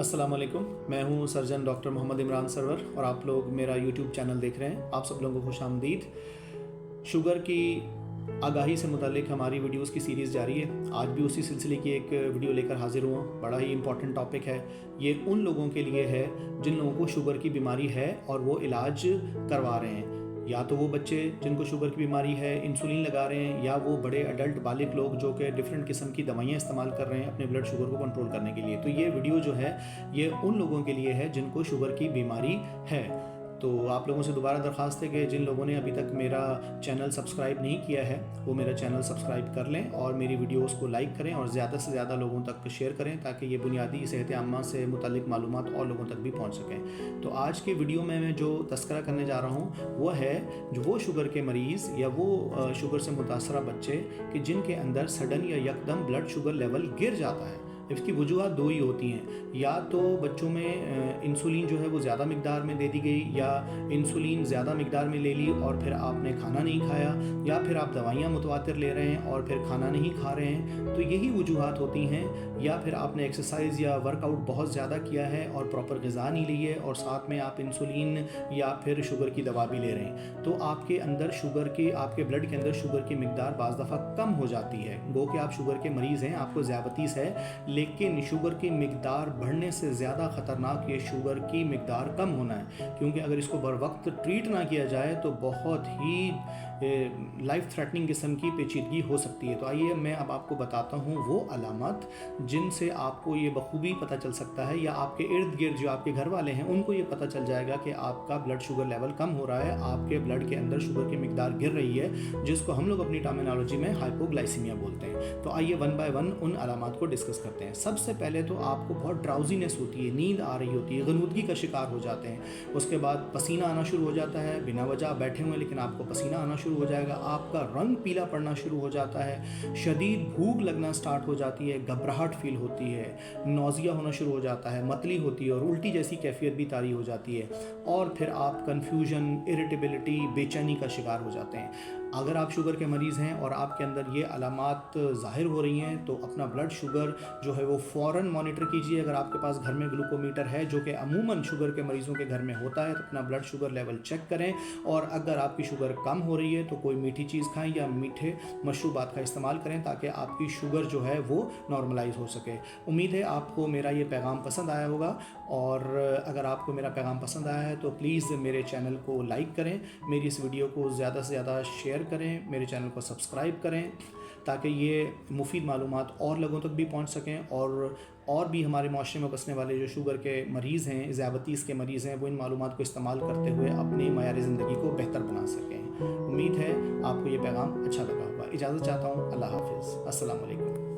अस्सलाम वालेकुम। मैं हूं सर्जन डॉक्टर मोहम्मद इमरान सरवर और आप लोग मेरा यूट्यूब चैनल देख रहे हैं। आप सब लोगों को खुश आमदीद। शुगर की आगाही से मुतालिक हमारी वीडियोस की सीरीज़ जारी है। आज भी उसी सिलसिले की एक वीडियो लेकर हाजिर हुआ। बड़ा ही इंपॉर्टेंट टॉपिक है। ये उन लोगों के लिए है जिन लोगों को शुगर की बीमारी है और वो इलाज करवा रहे हैं। या तो वो बच्चे जिनको शुगर की बीमारी है इंसुलिन लगा रहे हैं, या वो बड़े अडल्ट बालिग लोग जो कि डिफरेंट किस्म की दवाइयाँ इस्तेमाल कर रहे हैं अपने ब्लड शुगर को कंट्रोल करने के लिए। तो ये वीडियो जो है ये उन लोगों के लिए है जिनको शुगर की बीमारी है। तो आप लोगों से दोबारा दरख्वास्त है कि जिन लोगों ने अभी तक मेरा चैनल सब्सक्राइब नहीं किया है वो मेरा चैनल सब्सक्राइब कर लें और मेरी वीडियोस को लाइक करें और ज़्यादा से ज़्यादा लोगों तक शेयर करें ताकि ये बुनियादी सेहत आम्मा से मुतालिक मालूमात और लोगों तक भी पहुंच सकें। तो आज की वीडियो में मैं जो तस्करा करने जा रहा हूँ वो है जो वो शुगर के मरीज़ या वो शुगर से मुतासरा बच्चे कि जिनके अंदर सडन या यकदम ब्लड शुगर लेवल गिर जाता है। इसकी वजूहत दो ही होती हैं, या तो बच्चों में इंसुलिन जो है वो ज़्यादा मिकदार में दे दी गई, या इंसुलिन ज़्यादा मिकदार में ले ली और फिर आपने खाना नहीं खाया, या फिर आप दवाइयाँ मुतवातिर ले रहे हैं और फिर खाना नहीं खा रहे हैं। तो यही वजूहत होती हैं। या फिर आपने एक्सरसाइज या वर्कआउट बहुत ज़्यादा किया है और प्रॉपर ग़िज़ा नहीं ली है और साथ में आप इंसुलिन या फिर शुगर की दवा भी ले रहे हैं, तो आपके अंदर शुगर की आपके ब्लड के अंदर शुगर की मिकदार बाज़ दफ़ा कम हो जाती है। गो कि आप शुगर के मरीज़ हैं, आपको ज़ियाबतीस है, लेकिन शुगर की मिकदार बढ़ने से ज़्यादा ख़तरनाक ये शुगर की मिकदार कम होना है, क्योंकि अगर इसको बर वक्त ट्रीट ना किया जाए तो बहुत ही लाइफ थ्रेटनिंग किस्म की पेचीदगी हो सकती है। तो आइए मैं अब आपको बताता हूँ वो अलामत जिनसे आपको ये बखूबी पता चल सकता है, या आपके इर्द गिर्द जो आपके घर वाले हैं उनको ये पता चल जाएगा कि आपका ब्लड शुगर लेवल कम हो रहा है, आपके ब्लड के अंदर शुगर की मिकदार गिर रही है, जिसको हम लोग अपनी टर्मिनोलॉजी में हाइपोग्लाइसीमिया बोलते हैं। तो आइए वन बाय वन उन अलामत को डिस्कस करते हैं। सबसे पहले तो आपको बहुत ड्राउजीनेस होती है, नींद आ रही होती है, गनूदगी का शिकार हो जाते हैं। उसके बाद पसीना आना शुरू हो जाता है, बिना वजह बैठे हुए लेकिन आपको पसीना आना शुरू हो जाएगा, आपका रंग पीला पड़ना शुरू हो जाता है, शदीद भूख लगना स्टार्ट हो जाती है, घबराहट फील होती है, नौजिया होना शुरू हो जाता है, मतली होती है और उल्टी जैसी कैफियत भी तारी हो जाती है, और फिर आप कन्फ्यूजन, इरिटेबिलिटी, बेचैनी का शिकार हो जाते हैं। अगर आप शुगर के मरीज़ हैं और आपके अंदर ये अलामात ज़ाहिर हो रही हैं तो अपना ब्लड शुगर जो है वो फ़ौरन मॉनिटर कीजिए। अगर आपके पास घर में ग्लूकोमीटर है, जो कि अमूमन शुगर के मरीज़ों के घर में होता है, तो अपना ब्लड शुगर लेवल चेक करें। और अगर आपकी शुगर कम हो रही है तो कोई मीठी चीज़ खाएं या मीठे मशरूबात का इस्तेमाल करें ताकि आपकी शुगर जो है वो नॉर्मलाइज हो सके। उम्मीद है आपको मेरा ये पैगाम पसंद आया होगा, और अगर आपको मेरा पैगाम पसंद आया है तो प्लीज़ मेरे चैनल को लाइक करें, मेरी इस वीडियो को ज़्यादा से ज़्यादा शेयर करें, मेरे चैनल को सब्सक्राइब करें ताकि ये मुफीद मालूमात और लोगों तक भी पहुंच सकें, और भी हमारे माशरे में बसने वाले जो शुगर के मरीज़ हैं, ज़ियाबतीस के मरीज़ हैं, वो इन मालूमात को इस्तेमाल करते हुए अपनी मयार ज़िंदगी को बेहतर बना सकें। उम्मीद है आपको ये पैगाम अच्छा लगा होगा। इजाज़त चाहता हूँ। अल्लाह हाफ़िज़। अस्सलाम वालेकुम।